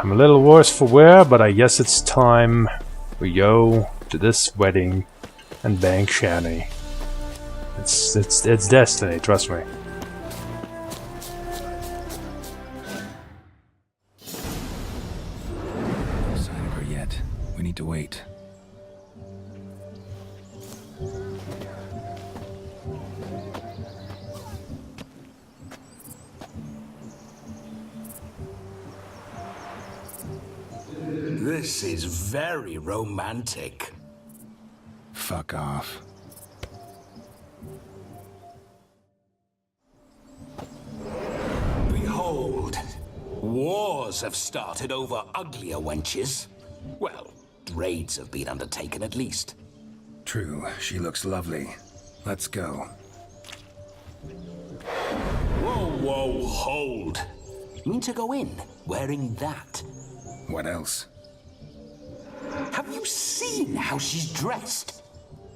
I'm a little worse for wear, but I guess it's time we go to this wedding and bang Shani. It's destiny, trust me. No sign of her yet. We need to wait. This is very romantic. Fuck off. Behold, wars have started over uglier wenches. Well, raids have been undertaken at least. True, she looks lovely. Let's go. Whoa, hold. You mean to go in wearing that? What else? Have you seen how she's dressed?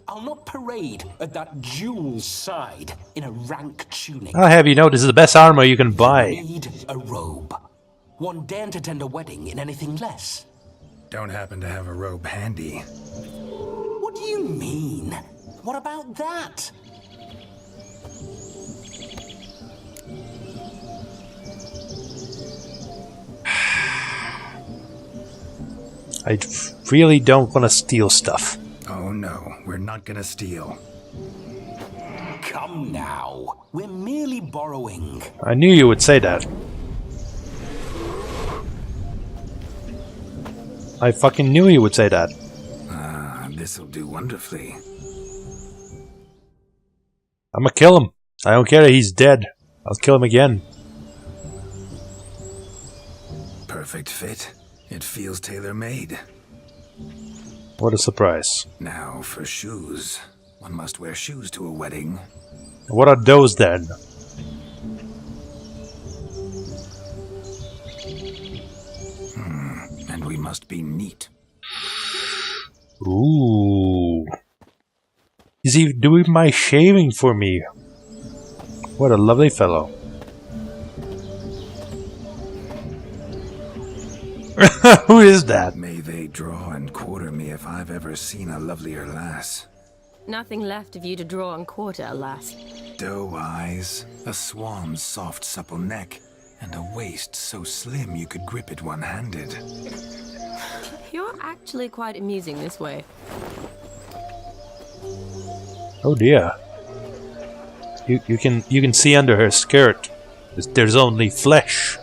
I'll not parade at that jewel's side in a rank tunic. I'll have you know, this is the best armor you can buy. Need a robe. One daren't attend a wedding in anything less. Don't happen to have a robe handy. What do you mean? What about that? I really don't want to steal stuff. Oh no, we're not gonna steal. Come now. We're merely borrowing. I knew you would say that. I fucking knew you would say that. Ah, this'll do wonderfully. I'm gonna kill him. I don't care that he's dead. I'll kill him again. Perfect fit. It feels tailor-made. What a surprise. Now for shoes. One must wear shoes to a wedding. What are those then? And we must be neat. Ooh. Is he doing my shaving for me? What a lovely fellow. Who is that? May they draw and quarter me if I've ever seen a lovelier lass. Nothing left of you to draw and quarter, alas. Doe eyes, a swan's soft supple neck, and a waist so slim you could grip it one-handed. You're actually quite amusing this way. Oh dear. You can see under her skirt. There's only flesh.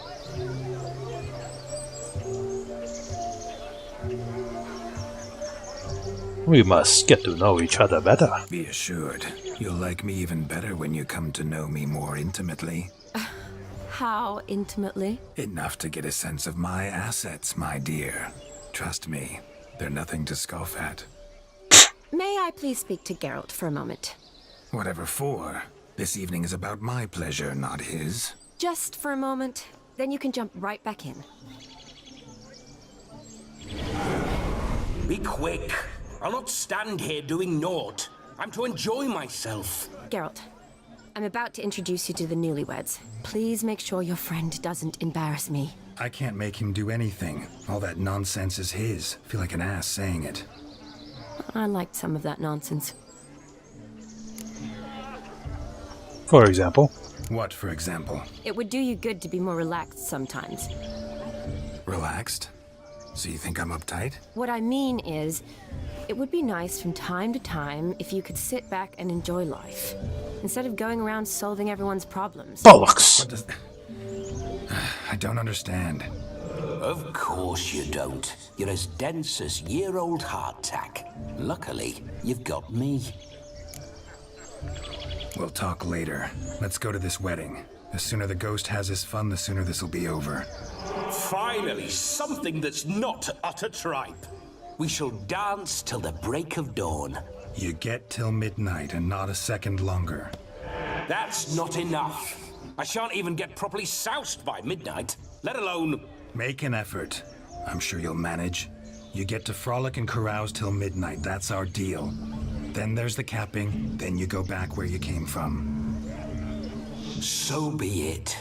We must get to know each other better. Be assured, you'll like me even better when you come to know me more intimately. How intimately? Enough to get a sense of my assets, my dear. Trust me, they're nothing to scoff at. May I please speak to Geralt for a moment? Whatever for. This evening is about my pleasure, not his. Just for a moment, then you can jump right back in. Be quick. I'll not stand here doing naught. I'm to enjoy myself. Geralt, I'm about to introduce you to the newlyweds. Please make sure your friend doesn't embarrass me. I can't make him do anything. All that nonsense is his. Feel like an ass saying it. I liked some of that nonsense. For example. What, for example? It would do you good to be more relaxed sometimes. Relaxed? So you think I'm uptight? What I mean is, it would be nice from time to time if you could sit back and enjoy life, instead of going around solving everyone's problems. Bollocks! What does... I don't understand. Of course you don't. You're as dense as year-old hardtack. Luckily, you've got me. We'll talk later. Let's go to this wedding. The sooner the ghost has his fun, the sooner this'll be over. Finally, something that's not utter tripe. We shall dance till the break of dawn. You get till midnight and not a second longer. That's not enough. I shan't even get properly soused by midnight, let alone... Make an effort. I'm sure you'll manage. You get to frolic and carouse till midnight, that's our deal. Then there's the capping, then you go back where you came from. So be it.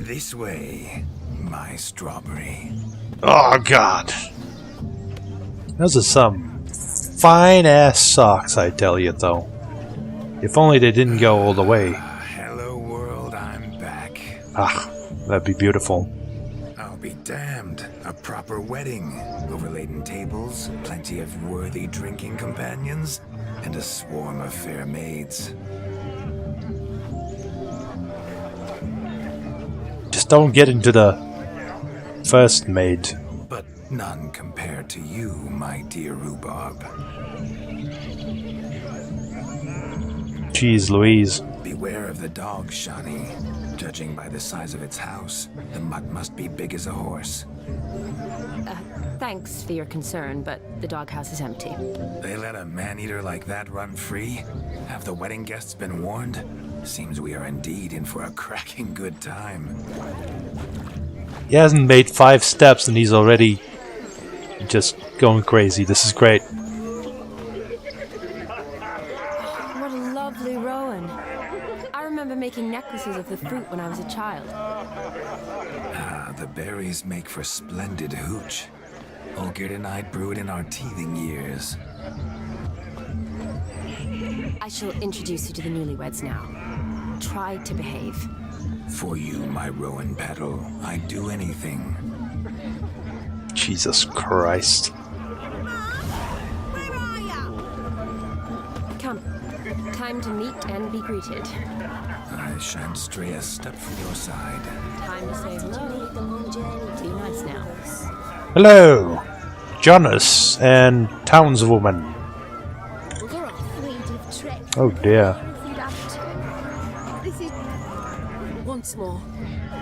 This way, my strawberry. Oh god. Those are some fine-ass socks, I tell you, though. If only they didn't go all the way. Hello world, I'm back. Ah, that'd be beautiful. I'll be damned. A proper wedding. Overladen tables, plenty of worthy drinking companions, and a swarm of fair maids. Just don't get into the first maid. But none compared to you, my dear rhubarb. Jeez Louise. Beware of the dog, Shani. Judging by the size of its house, the mutt must be big as a horse. Thanks for your concern, but the doghouse is empty. They let a man-eater like that run free? Have the wedding guests been warned? Seems we are indeed in for a cracking good time. He hasn't made 5 steps and he's already just going crazy. This is great. What a lovely rowan. I remember making necklaces of the fruit when I was a child. Ah, the berries make for splendid hooch. Olgerd and I brewed in our teething years. I shall introduce you to the newlyweds now. Try to behave. For you, my rowan petal, I'd do anything. Jesus Christ. Where are ya? Come. Time to meet and be greeted. I shan't stray a step from your side. Time to say hello. Be nice now. Hello, Jonas and townswoman. Oh dear. This is Once more,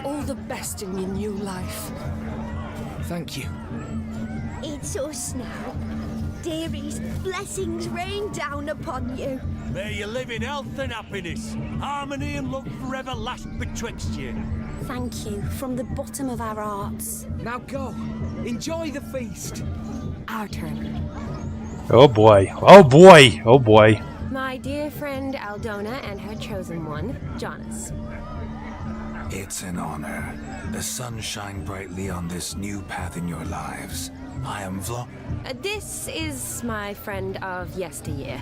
all the best in your new life. Thank you. it's us now. Dearies, blessings rain down upon you. May you live in health and happiness. Harmony and love forever last betwixt you. Thank you from the bottom of our hearts. Now go. Enjoy the feast. Our turn. Oh boy. Oh boy. Oh boy. My dear friend Aldona and her chosen one, Jonas. It's an honor. The sun shine brightly on this new path in your lives. I am This is my friend of yesteryear,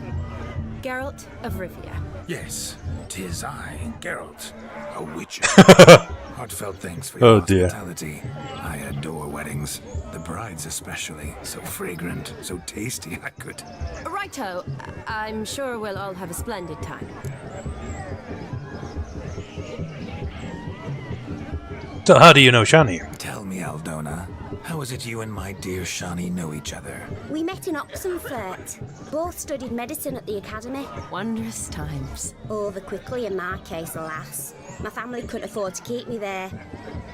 Geralt of Rivia. Yes, 'tis I, Geralt, a witcher. Heartfelt thanks for Oh, your dear. hospitality. I adore weddings. The brides especially. So fragrant, so tasty, I could... Righto, I'm sure we'll all have a splendid time. So how do you know Shani? Tell me, Aldona, how is it you and my dear Shani know each other? We met in Oxenfurt. Both studied medicine at the academy. Wondrous times. Over quickly in my case, alas. My family couldn't afford to keep me there.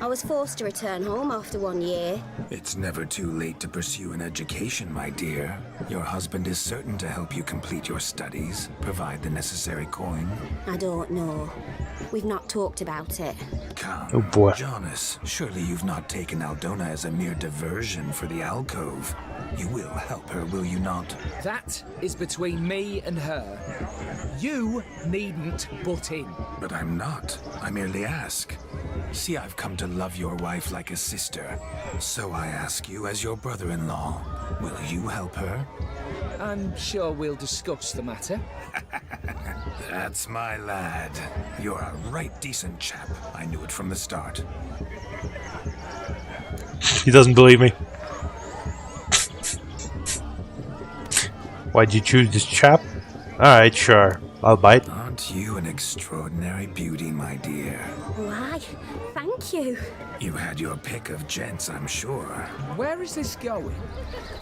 I was forced to return home after 1 year. It's never too late to pursue an education, my dear. Your husband is certain to help you complete your studies, provide the necessary coin. I don't know. We've not talked about it. Come, Oh, boy. Jonas, surely you've not taken Aldona as a mere diversion for the alcove. You will help her, will you not? That is between me and her. You needn't butt in. But I'm not. I merely ask. See, I've come to love your wife like a sister. So I ask you as your brother-in-law, will you help her? I'm sure we'll discuss the matter. That's my lad. You're a right decent chap. I knew it from the start. He doesn't believe me. Why'd you choose this chap? Alright, sure. I'll bite. Aren't you an extraordinary beauty, my dear? Why? Thank you. You had your pick of gents, I'm sure. Where is this going?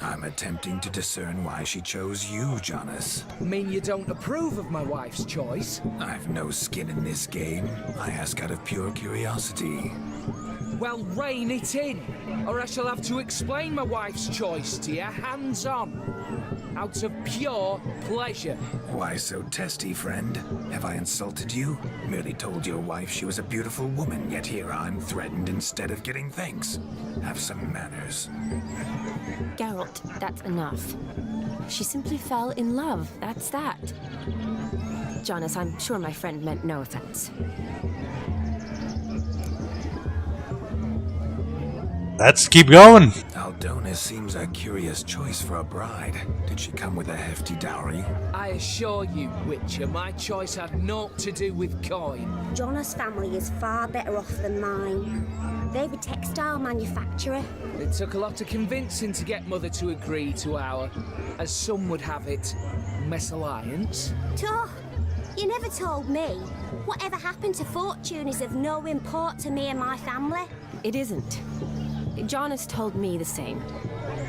I'm attempting to discern why she chose you, Jonas. Mean you don't approve of my wife's choice? I've no skin in this game. I ask out of pure curiosity. Well, rein it in, or I shall have to explain my wife's choice to you hands-on. Out of pure pleasure. Why so testy, friend? Have I insulted you? Merely told your wife she was a beautiful woman, yet here I'm threatened instead of getting thanks. Have some manners. Geralt, that's enough. She simply fell in love, that's that. Jonas, I'm sure my friend meant no offense. let's keep going. Aldona seems a curious choice for a bride. Did she come with a hefty dowry? I assure you, Witcher, my choice had naught to do with coin. Jonna's family is far better off than mine. They're a textile manufacturer. It took a lot of convincing to get Mother to agree to our, as some would have it, mesalliance. Tuh, you never told me. Whatever happened to fortune is of no import to me and my family. It isn't. John has told me the same.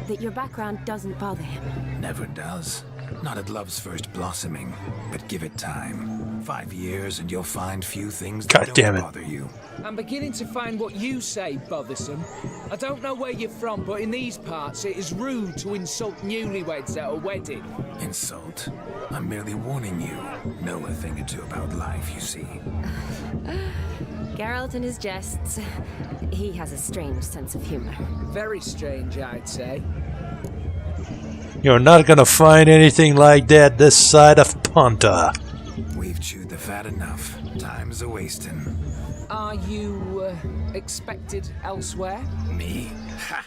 That your background doesn't bother him. Never does. Not at love's first blossoming. But give it time. 5 years and you'll find few things that God damn don't it. bother you. I'm beginning to find what you say bothersome. I don't know where you're from, but in these parts it is rude to insult newlyweds at a wedding. Insult? I'm merely warning you. Know a thing or two about life, you see. Geralt and his jests. He has a strange sense of humor. Very strange, I'd say. You're not gonna find anything like that this side of Ponta. We've chewed the fat enough. Time's a wasting. Are you, expected elsewhere? Me? Ha!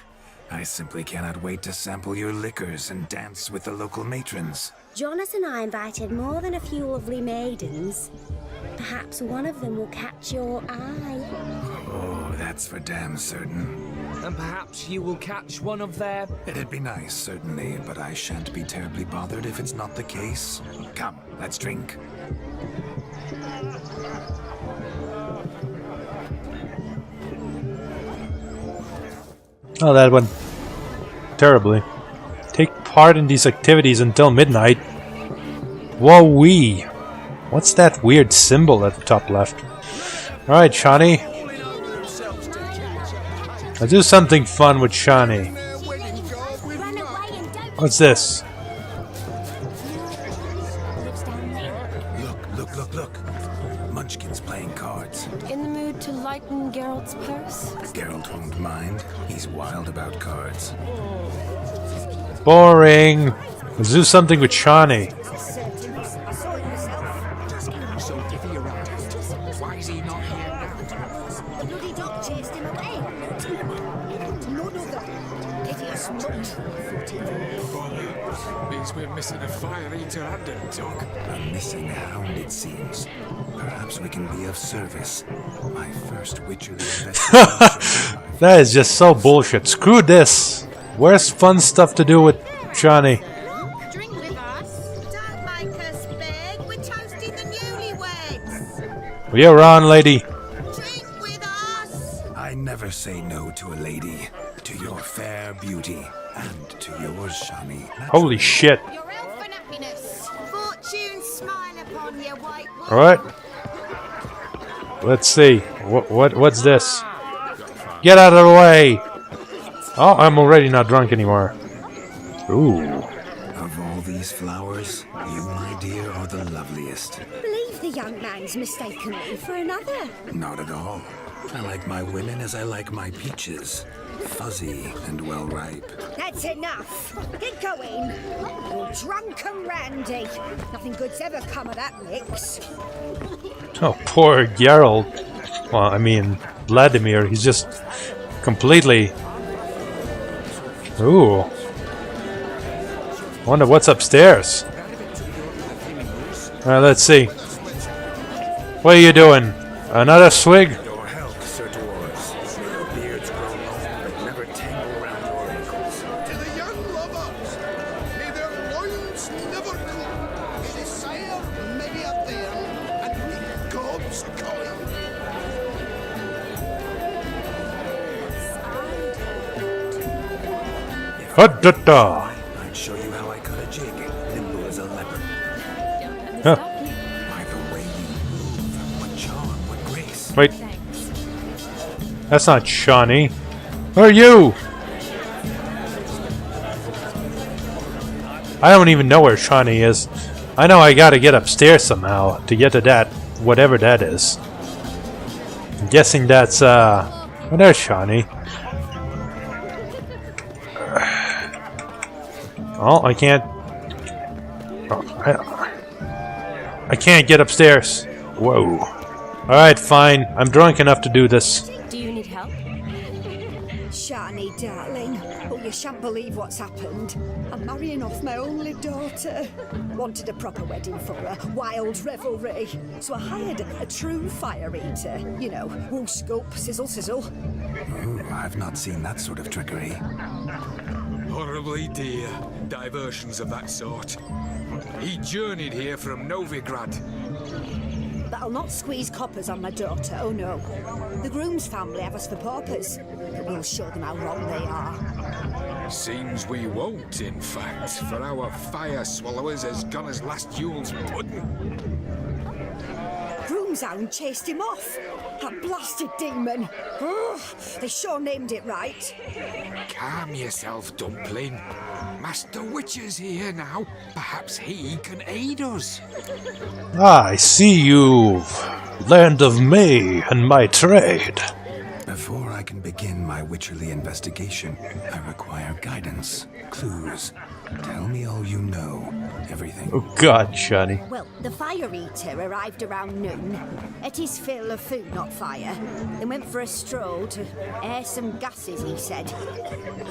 I simply cannot wait to sample your liquors and dance with the local matrons. Jonas and I invited more than a few lovely maidens. Perhaps one of them will catch your eye. Oh, that's for damn certain. And perhaps you will catch one of their... It'd be nice, certainly, but I shan't be terribly bothered if it's not the case. Come, let's drink. Oh, that went terribly. Take part in these activities until midnight. Whoa-wee. What's that weird symbol at the top left? Alright, Shawnee. Let's do something fun with Shawnee. What's this? Look. Munchkin's playing cards. In the mood to lighten Geralt's purse? Geralt won't mind. He's wild about cards. Boring. Let's do something with Shawnee. Why is he not here now? The bloody dog chased him away. None of them. Hideous mutt. Means we're missing a fire eater and a dog. A missing hound, it seems. Perhaps we can be of service. My first witcherly investigation. That is just so bullshit. Screw this. Where's fun stuff to do with Shawnee? Drink with us. Don't make us beg. We're toasting the newlyweds. You're on, lady. Drink with us. I never say no to a lady. To your fair beauty. And to yours, Shawnee. Holy shit. Your health and happiness. Fortune smile upon you, white wolf. Alright. Let's see. What's this? Get out of the way! Oh, I'm already not drunk anymore. Ooh. Of all these flowers, you, my dear, are the loveliest. Believe the young man's mistaken me for another. Not at all. I like my women as I like my peaches. Fuzzy and well ripe. That's enough. Get going. You're drunk and randy. Nothing good's ever come of that mix. Oh, poor Geralt. Well, I mean, Vladimir, he's just completely... Ooh. Wonder what's upstairs. Alright, let's see. What are you doing? Another swig? Your health, Sir Dwarves. May your beards grow long, but never tangle around your ankles. To the young lovers, may their loins never cool. May the sire many a bairn, and meet God's coin. Ha-da-da. I'd show you how I cut a jig, nimble as a leopard. Huh. By the way you move, what charm, what grace. Wait. That's not Shawnee. Who are you? I don't even know where Shawnee is. I know I gotta get upstairs somehow to get to that, whatever that is. I'm guessing that's, well, there's Shawnee. Oh, I can't... Oh, I can't get upstairs. Whoa. Alright, fine. I'm drunk enough to do this. Do you need help? Shani, darling. Oh, you shan't believe what's happened. I'm marrying off my only daughter. Wanted a proper wedding for her, wild revelry. So I hired a true fire eater. You know, whoosh, scoop, sizzle, sizzle. Ooh, I've not seen that sort of trickery. Horribly dear diversions of that sort. He journeyed here from Novigrad. But I'll not squeeze coppers on my daughter, oh no. The groom's family have us for paupers, but we'll show them how wrong they are. Seems we won't, in fact, for our fire swallowers has gone as last Yule's pudding. Groom's hound chased him off. That blasted demon. Ugh, they sure named it right. Calm yourself, Dumpling. Master Witcher's here now. Perhaps he can aid us. Ah, I see you learned of me and my trade. Before I can begin my witcherly investigation, I require guidance, clues. Tell me all you know, everything. Oh God, Shani. Well, the fire eater arrived around noon, ate his fill of food, not fire, then went for a stroll to air some gases, he said.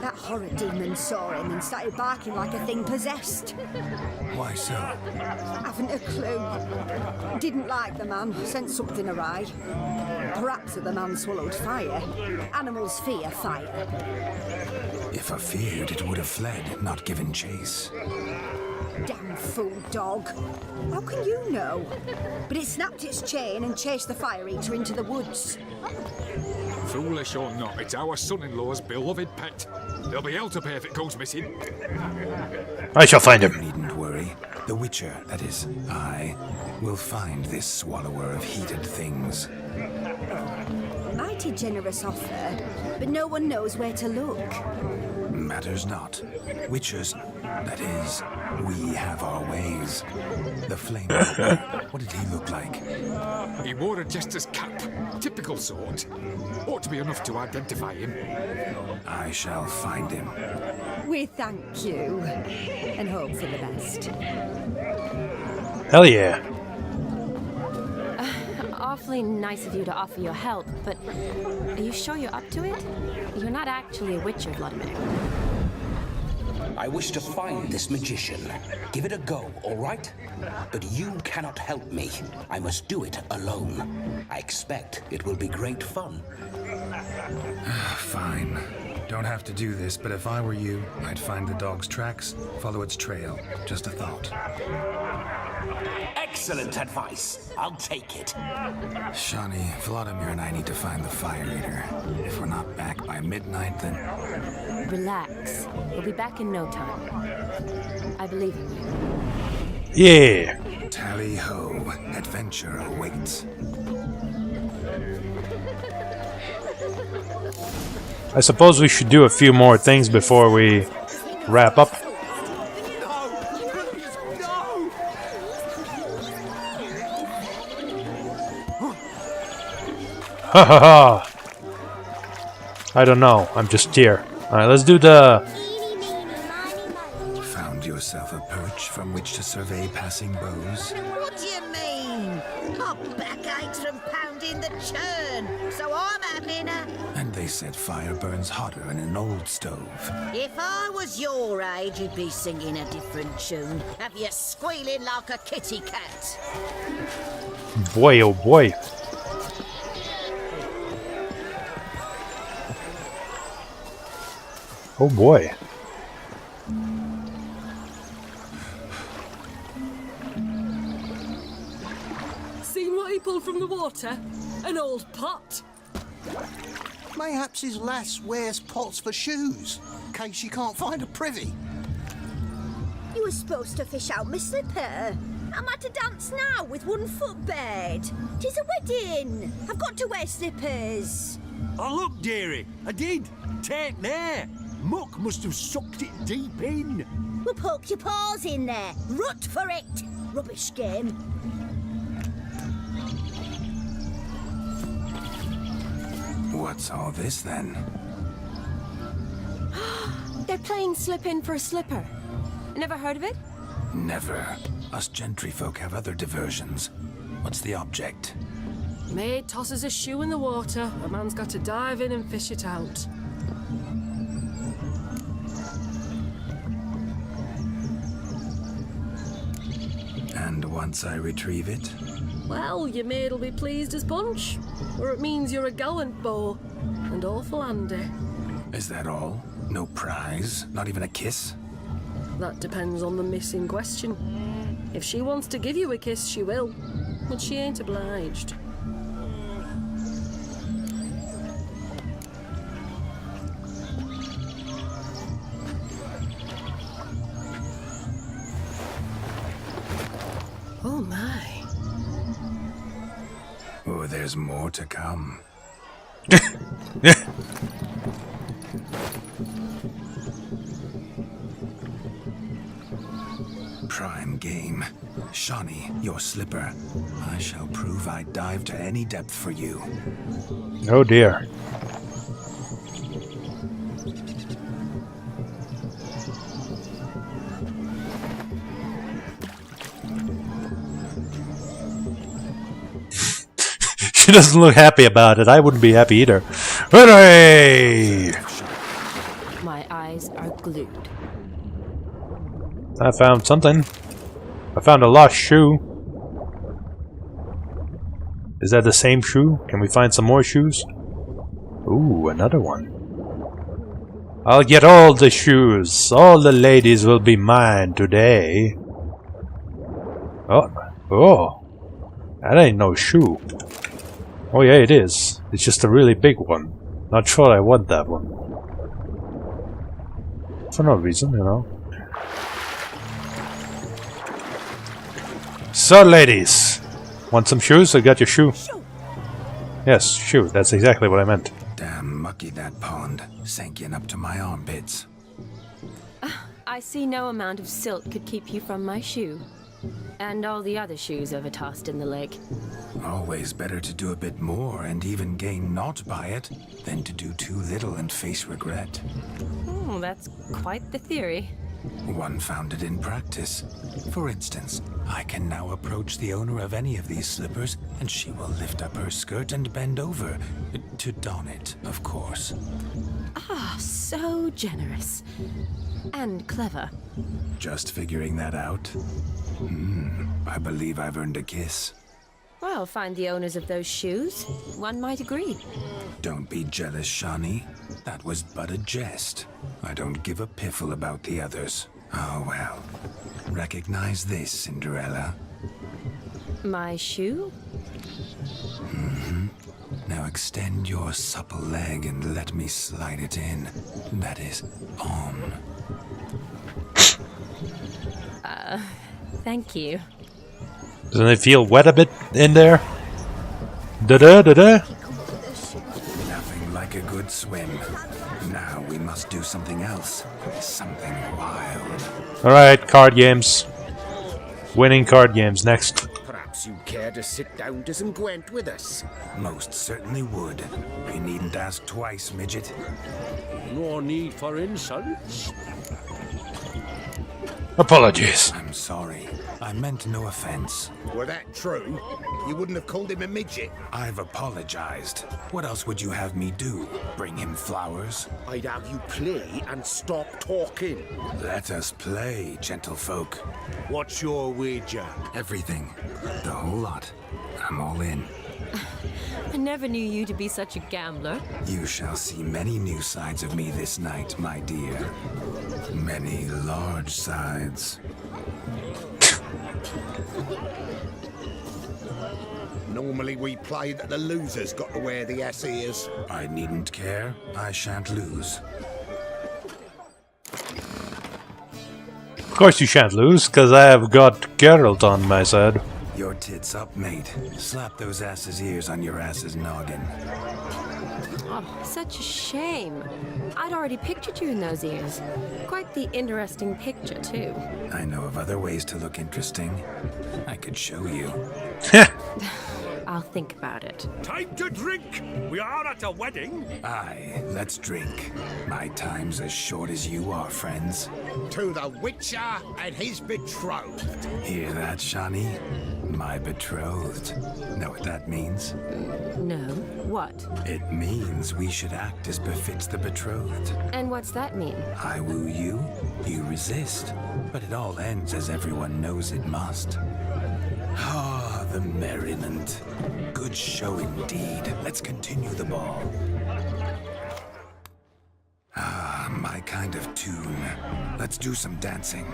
That horror demon saw him and started barking like a thing possessed. Why so? Haven't a clue. Didn't like the man, sent something awry. Perhaps the man swallowed fire. Animals fear fire. If I feared, it would have fled, not given chase. Damn fool dog. How can you know? But it snapped its chain and chased the fire eater into the woods. Foolish or not, it's our son-in-law's beloved pet. There'll be hell to pay if it goes missing. I shall find him. You needn't worry. The Witcher, that is, I, will find this swallower of heated things. Mighty generous offer, but no one knows where to look. Matters not. Witchers, that is, we have our ways. The flame. What did he look like? He wore a jester's cap. Typical sort. Ought to be enough to identify him. I shall find him. We thank you, and hope for the best. Hell yeah. Awfully nice of you to offer your help, but are you sure you're up to it? You're not actually a witcher, Vladimir. I wish to find this magician. Give it a go, all right? But you cannot help me. I must do it alone. I expect it will be great fun. Fine. Don't have to do this, but if I were you, I'd find the dog's tracks, follow its trail. Just a thought. Excellent advice. I'll take it. Shani, Vladimir and I need to find the fire eater. If we're not back by midnight, then... Relax. We'll be back in no time. I believe in you. Yeah. Tally-ho. Adventure awaits. I suppose we should do a few more things before we wrap up. Ha ha ha! I don't know, I'm just here. Alright, let's do the... Found yourself a perch from which to survey passing bows? What do you mean? My back aches from pounding the churn, so I'm having a... And they said fire burns hotter in an old stove. If I was your age, you'd be singing a different tune. Have you squealing like a kitty cat? Boy, oh boy. Oh boy. Seen what he pulled from the water? An old pot. Mayhaps his lass wears pots for shoes, in case she can't find a privy. You were supposed to fish out my slipper. I'm at a dance now with one foot bared. 'Tis a wedding. I've got to wear slippers. Oh, look, dearie, I did. Take there. Muck must have sucked it deep in. Well, poke your paws in there. Rut for it. Rubbish game. What's all this, then? They're playing slip in for a slipper. Never heard of it? Never. Us gentry folk have other diversions. What's the object? Maid tosses a shoe in the water. A man's got to dive in and fish it out. once I retrieve it? Well, your maid'll be pleased as punch. Or it means you're a gallant beau. And awful handy. Is that all? No prize? Not even a kiss? That depends on the miss in question. If she wants to give you a kiss, she will. But she ain't obliged. Oh my. Oh, there's more to come. Prime game. Shawnee, your slipper. I shall prove I'd dive to any depth for you. Oh dear. She doesn't look happy about it. I wouldn't be happy either. Hooray! My eyes are glued. I found something. I found a lost shoe. Is that the same shoe? Can we find some more shoes? Ooh, another one. I'll get all the shoes. All the ladies will be mine today. Oh. That ain't no shoe. Oh yeah, it is. It's just a really big one. Not sure I want that one. For no reason, you know. So, ladies, want some shoes? I got your shoe. Yes, shoe. That's exactly what I meant. Damn mucky, that pond. Sank in up to my armpits. I see no amount of silt could keep you from my shoe. And all the other shoes ever tossed in the lake. Always better to do a bit more and even gain naught by it than to do too little and face regret. Oh, that's quite the theory. One founded in practice. For instance, I can now approach the owner of any of these slippers, and she will lift up her skirt and bend over. To don it, of course. Ah, so generous. And clever. Just figuring that out? I believe I've earned a kiss. Well, find the owners of those shoes. One might agree. Don't be jealous, Shawnee. That was but a jest. I don't give a piffle about the others. Oh well. Recognize this, Cinderella. My shoe? Now extend your supple leg and let me slide it in. That is, on. Thank you. Doesn't it feel wet a bit in there? Da-da-da-da. Nothing like a good swim. Now we must do something else. Something wild. Alright, card games. Winning card games next. Perhaps you care to sit down to some Gwent with us? Most certainly would. You needn't ask twice, midget. No need for insults. Apologies. I'm sorry. I meant no offense. Were that true, you wouldn't have called him a midget. I've apologized. What else would you have me do? Bring him flowers? I'd have you play and stop talking. Let us play, gentlefolk. What's your wager? Everything. The whole lot. I'm all in. I never knew you to be such a gambler. You shall see many new sides of me this night, my dear. Many large sides. Normally we play that the loser's got to wear the ass ears. I needn't care. I shan't lose. Of course you shan't lose, because I have got Geralt on my side. Your tits up, mate. Slap those asses' ears on your ass's noggin. Oh, such a shame. I'd already pictured you in those ears. Quite the interesting picture, too. I know of other ways to look interesting. I could show you. I'll think about it. Time to drink! We are at a wedding! Aye, let's drink. My time's as short as you are, friends. To the Witcher and his betrothed. Hear that, Shawnee? My betrothed. Know what that means? No. What? It means we should act as befits the betrothed. And what's that mean? I woo you, you resist. But it all ends as everyone knows it must. Ah, the merriment. Good show indeed. Let's continue the ball. Ah, my kind of tune. Let's do some dancing.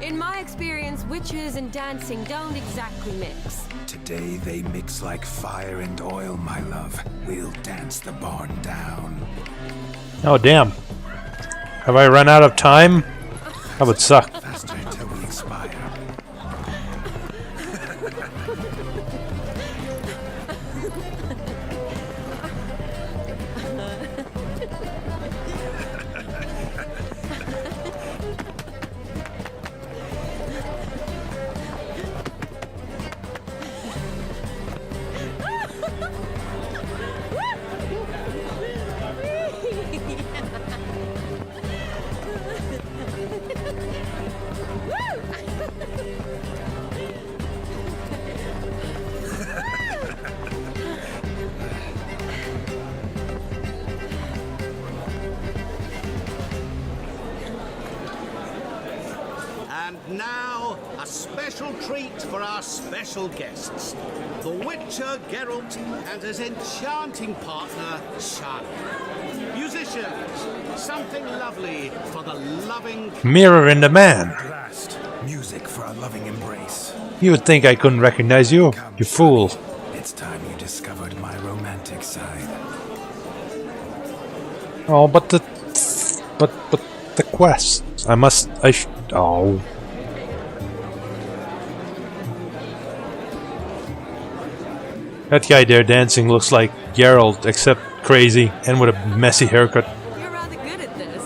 In my experience, witches and dancing don't exactly mix. Today they mix like fire and oil, my love. We'll dance the barn down. Oh, damn. Have I run out of time? That would suck. Faster till we expire. And now, a special treat for our special guests. The Witcher, Geralt, and his enchanting partner, Charlotte. Musicians, something lovely for the loving... Mirror in the man. At last, music for a loving embrace. You would think I couldn't recognize you, you fool. It's time you discovered my romantic side. Oh, but the quest. Oh. That guy there dancing looks like Geralt, except crazy and with a messy haircut. You're rather good at this.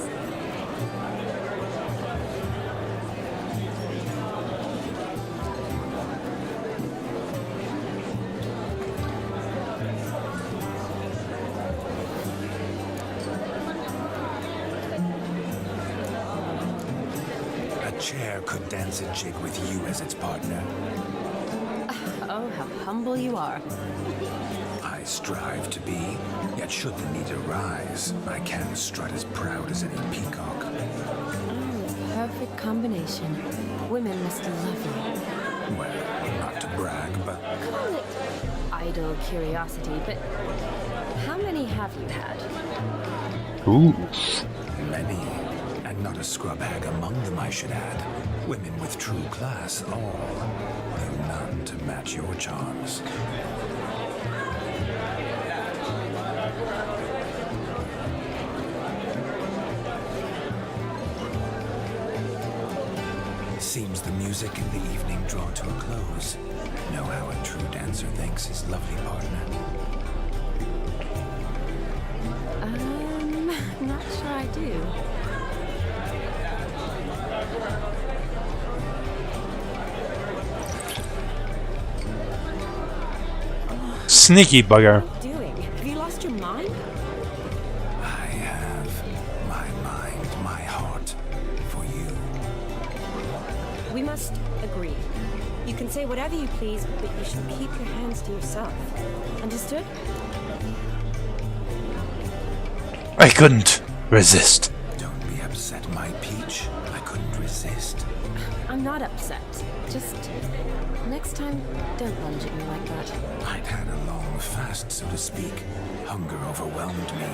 A chair could dance a jig with you as its partner. Oh, how humble you are. I strive to be, yet should the need arise, I can strut as proud as any peacock. Perfect combination. Women must love you. Well, not to brag, but... Call it idle curiosity, but how many have you had? Ooh. Many, and not a scrub hag among them, I should add. Women with true class, all, though none to match your charms. Seems the music in the evening drawn to a close. Know how a true dancer thanks his lovely partner. Not sure I do. Sneaky bugger. What are you doing? Have you lost your mind? I have my mind, my heart for you. We must agree. You can say whatever you please, but you should keep your hands to yourself. Understood? I couldn't resist. Don't be upset, my peach. I couldn't resist. I'm not upset. Just next time, don't lunge at me like that. I'd had a long fast, so to speak. Hunger overwhelmed me.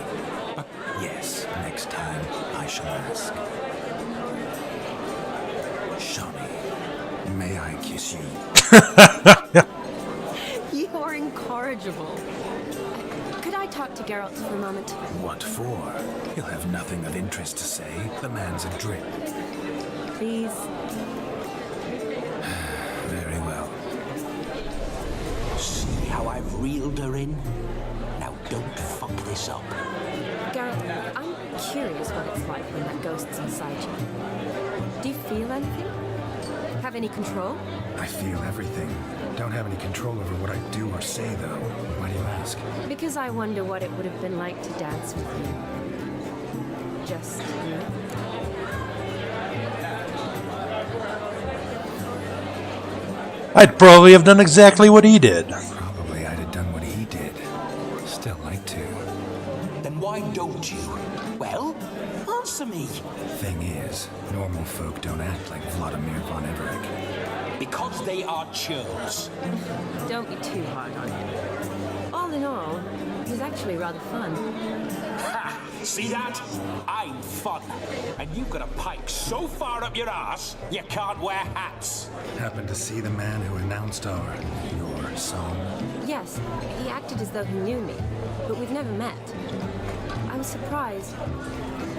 But yes, next time I shall ask. Shani, may I kiss you? You're incorrigible. Could I talk to Geralt for a moment? What for? He'll have nothing of interest to say. The man's adrift. Please. Very well. See how I've reeled her in? Now don't fuck this up. Geralt, I'm curious what it's like when that ghost's inside you. Do you feel anything? Have any control? I feel everything. Don't have any control over what I do or say, though. Why do you ask? Because I wonder what it would have been like to dance with you. Just you. I'd probably have done exactly what he did. Probably I'd have done what he did. Still like to. Then why don't you? Well, answer me. Thing is, normal folk don't act like Vladimir von Everett. Because they are churls. Don't be too hard on him. All in all, it was actually rather fun. Ha! See that? I'm fun. And you've got a pike so far up your ass, you can't wear hats. Happened to see the man who announced your song? Yes, he acted as though he knew me, but we've never met. I was surprised.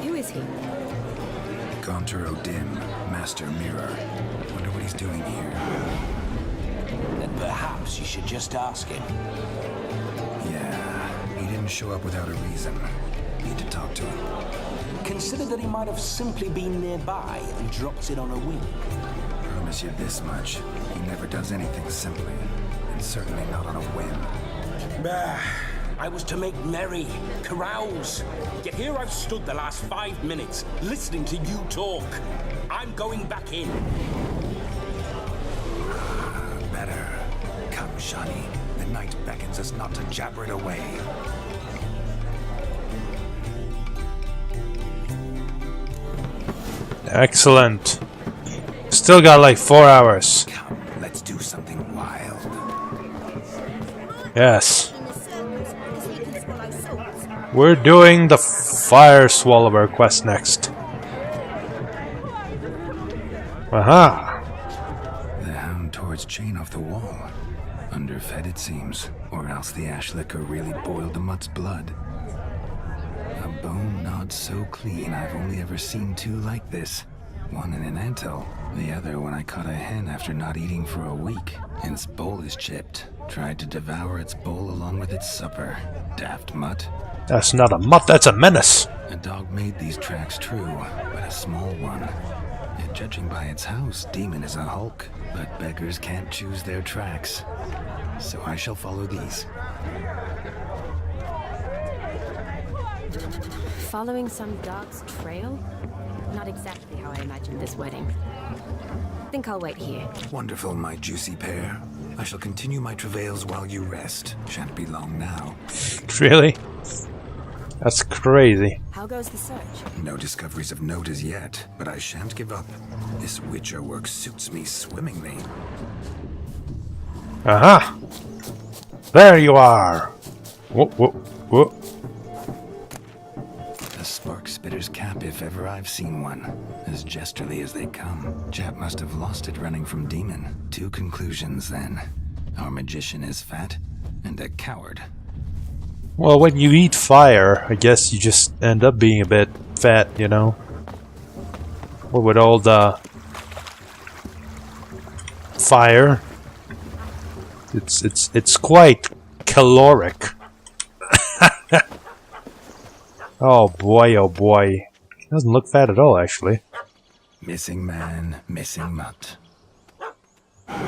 Who is he? Gaunter O'Dim, Master Mirror. Wonder what he's doing here. Then perhaps you should just ask him. Yeah, he didn't show up without a reason. Need to talk to him. Consider that he might have simply been nearby and dropped in on a whim. Promise you this much. He never does anything simply. And certainly not on a whim. Bah. I was to make merry, carouse. Yet here I've stood the last 5 minutes, listening to you talk. I'm going back in. Better. Come, Shani. The night beckons us not to jabber it away. Excellent. Still got like 4 hours. Come, let's do something wild. Yes. We're doing the Fire Swallower quest next. Aha! The hound towards chain off the wall. Underfed it seems, or else the ash liquor really boiled the mutt's blood. A bone gnawed so clean I've only ever seen 2 like this. One in an antle, the other when I caught a hen after not eating for a week. Its bowl is chipped. Tried to devour its bowl along with its supper. Daft mutt. That's not a mutt, that's a menace. A dog made these tracks true, but a small one. And judging by its house, Demon is a hulk. But beggars can't choose their tracks. So I shall follow these. Following some dog's trail? Not exactly how I imagined this wedding. Think I'll wait here. Wonderful, my juicy pair. I shall continue my travails while you rest. Shan't be long now. Really? That's crazy. How goes the search? No discoveries of note as yet, but I shan't give up. This witcher work suits me swimmingly. Aha! There you are! Whoa, whoa, whoa. A spark spitter's cap if ever I've seen one. As jesterly as they come. Chap must have lost it running from Demon. 2 conclusions then. Our magician is fat, and a coward. Well, when you eat fire, I guess you just end up being a bit fat, you know? Well, with all the fire, it's quite caloric. Oh boy. Doesn't look fat at all, actually. Missing man, missing mutt. Am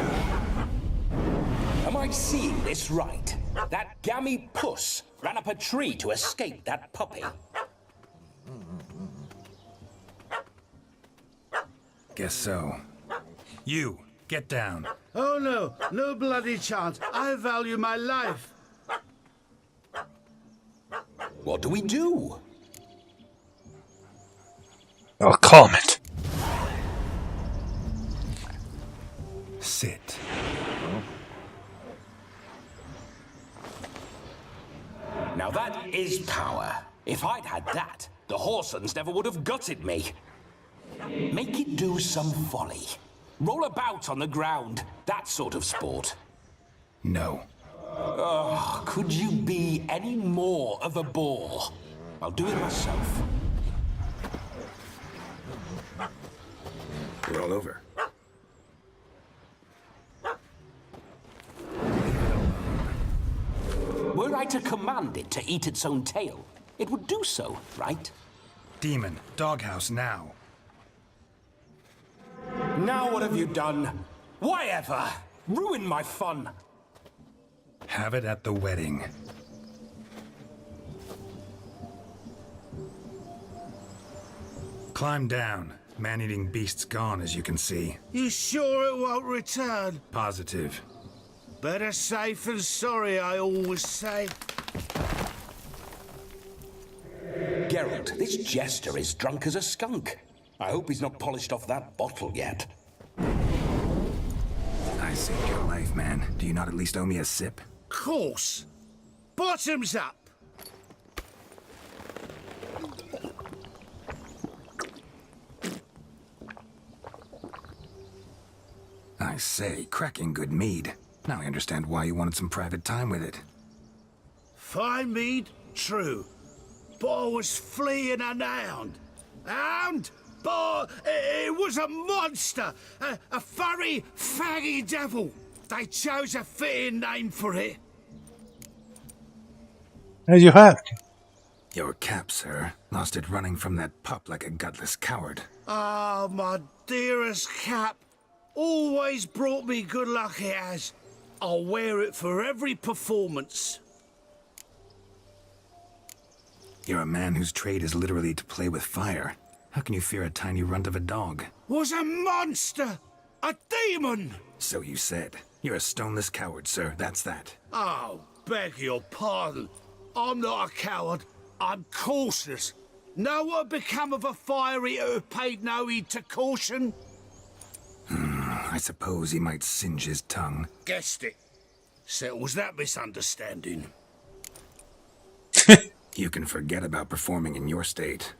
I seeing this right? That gammy puss ran up a tree to escape that puppy. Guess so. You, get down. Oh no, no bloody chance. I value my life. What do we do? Oh, calm it. Sit. Now that is power. If I'd had that, the Horsons never would have gutted me. Make it do some folly. Roll about on the ground. That sort of sport. No. Oh, could you be any more of a bore? I'll do it myself. Roll over. Were I to command it to eat its own tail, it would do so, right? Demon, doghouse now. Now what have you done? Why ever? Ruin my fun. Have it at the wedding. Climb down. Man-eating beast's gone, as you can see. You sure it won't return? Positive. Better safe than sorry, I always say. Geralt, this jester is drunk as a skunk. I hope he's not polished off that bottle yet. I saved your life, man. Do you not at least owe me a sip? Course. Bottoms up. I say, cracking good mead. Now I understand why you wanted some private time with it. Fine mead, true. But I was fleeing an hound. Hound? But it was a monster. A furry, faggy devil. They chose a fitting name for it. As you have to. Your cap, sir. Lost it running from that pup like a gutless coward. Ah, my dearest cap. Always brought me good luck, it has. I'll wear it for every performance. You're a man whose trade is literally to play with fire. How can you fear a tiny runt of a dog? Was a monster! A demon! So you said. You're a stoneless coward, sir. That's that. Oh, beg your pardon. I'm not a coward. I'm cautious. Know what become of a fire eater who paid no heed to caution? I suppose he might singe his tongue. Guessed it. Settles that misunderstanding. You can forget about performing in your state.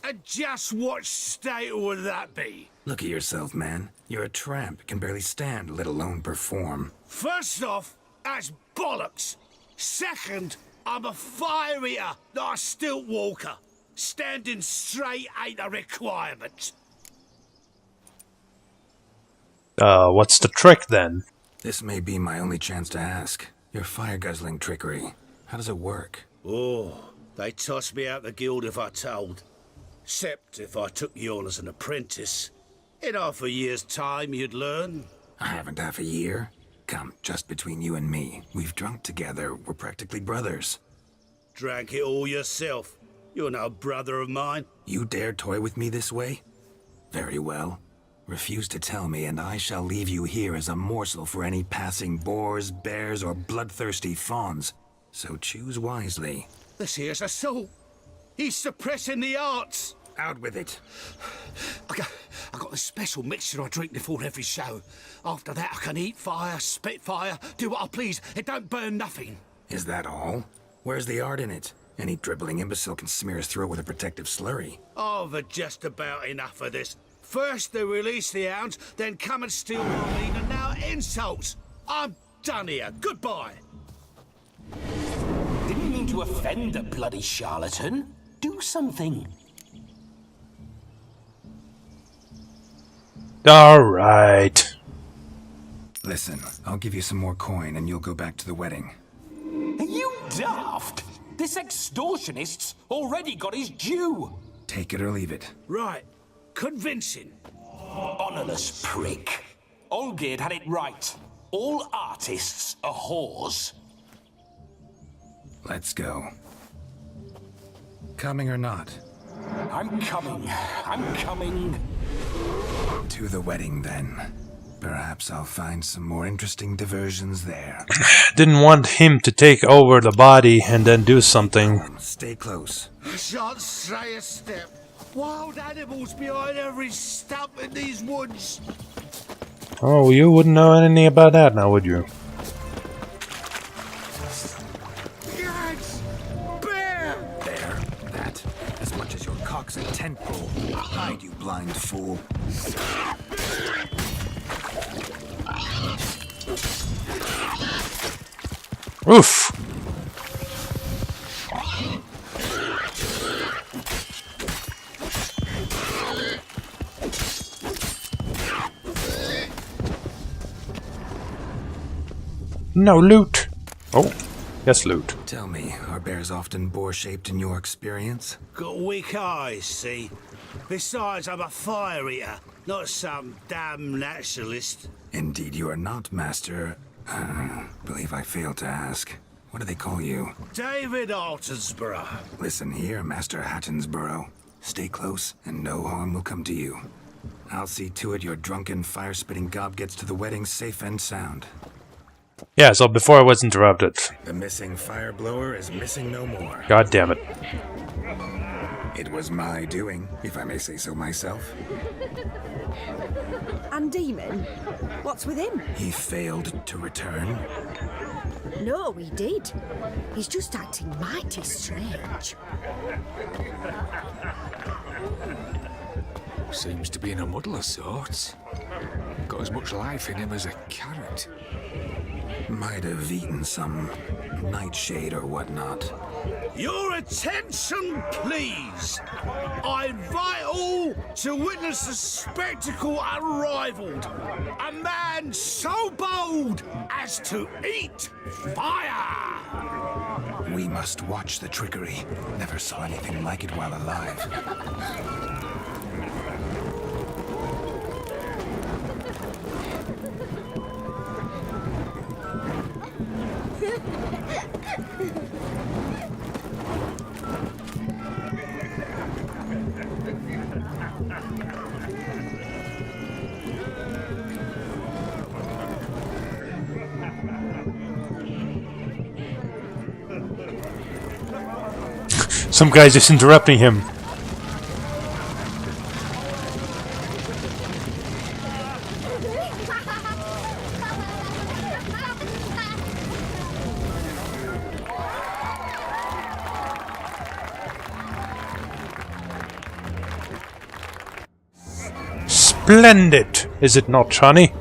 And just what state would that be? Look at yourself, man. You're a tramp, can barely stand, let alone perform. First off, that's bollocks. Second, I'm a fire eater, not a stilt walker. Standing straight ain't a requirement. What's the trick then? This may be my only chance to ask. Your fire-guzzling trickery. How does it work? Oh, they toss me out the guild if I told. Except if I took you on as an apprentice. In half a year's time, you'd learn. I haven't half a year. Come, just between you and me. We've drunk together. We're practically brothers. Drank it all yourself. You're no brother of mine. You dare toy with me this way? Very well. Refuse to tell me, and I shall leave you here as a morsel for any passing boars, bears, or bloodthirsty fawns. So choose wisely. This here's assault. He's suppressing the arts. Out with it. I got a special mixture I drink before every show. After that, I can eat fire, spit fire, do what I please. It don't burn nothing. Is that all? Where's the art in it? Any dribbling imbecile can smear his throat with a protective slurry. I've had just about enough of this. First they release the hounds, then come and steal my meat, and now insults. I'm done here. Goodbye. Didn't mean to offend the bloody charlatan. Do something. Alright. Listen, I'll give you some more coin and you'll go back to the wedding. Are you daft? This extortionist's already got his due. Take it or leave it. Right. Convincing. Honorless prick. Olgierd had it right. All artists are whores. Let's go. Coming or not? I'm coming. I'm coming. To the wedding, then. Perhaps I'll find some more interesting diversions there. Didn't want him to take over the body and then do something. Stay close. I shan't stray a step. Wild animals behind every stump in these woods. Oh, you wouldn't know anything about that now, would you? Yes! Bear! There. That. As much as your cock's a tent pole. Hide, you blind fool. Oof! No loot! Oh, yes, loot. Tell me, are bears often boar-shaped in your experience? Got weak eyes, see? Besides, I'm a fire eater, not some damn naturalist. Indeed you are not, Master. Believe I failed to ask. What do they call you? David Altonsborough. Listen here, Master Hattonsborough. Stay close, and no harm will come to you. I'll see to it your drunken, fire-spitting gob gets to the wedding safe and sound. Yeah, so before I was interrupted. The missing fire blower is missing no more. God damn it. It was my doing, if I may say so myself. And Demon? What's with him? He failed to return. No, he did. He's just acting mighty strange. Seems to be in a muddle of sorts. Got as much life in him as a carrot. Might have eaten some nightshade or whatnot. Your attention, please. I invite all to witness a spectacle unrivaled. A man so bold as to eat fire. We must watch the trickery. Never saw anything like it while alive. Some guy's just interrupting him. Splendid, is it not, Johnny?